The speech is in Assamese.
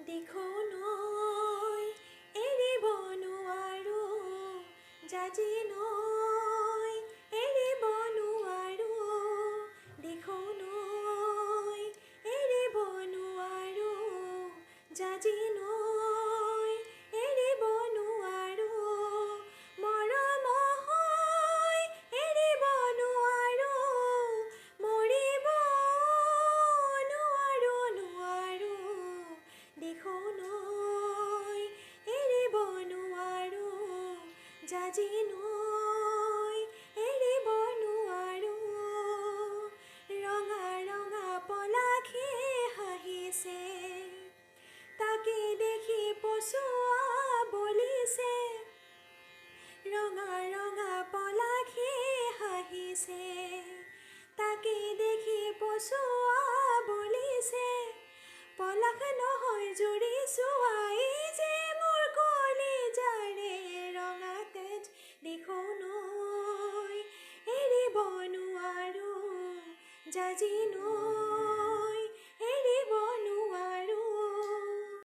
দেখো নৈ এৰিব নোৱাৰো, জাজি নৈ এৰিব নোৱাৰো, দেখো নৈ এৰিব নোৱাৰো, জাজি নৈ এৰিব নোৱাৰো, মৰম হৈ এৰিব নোৱাৰো, মৰিব নোৱাৰো, দেখো নৈ এৰিব নোৱাৰো, জাজি নৈ এৰিব নোৱাৰো, ৰঙা ৰঙা পলাশে হাঁহিছে, তাকে দেখি পচুৱা বলিছে, ৰঙা ৰঙা পলাশে হাঁহিছে, তাকে দেখি পচুৱা বলিছে, পলাশ নহয় জুৰি চোৱাই যে মোৰ কলিজাৰে ৰঙা তেজ, দেখো নৈ এৰিব নোৱাৰো, জাজি নৈ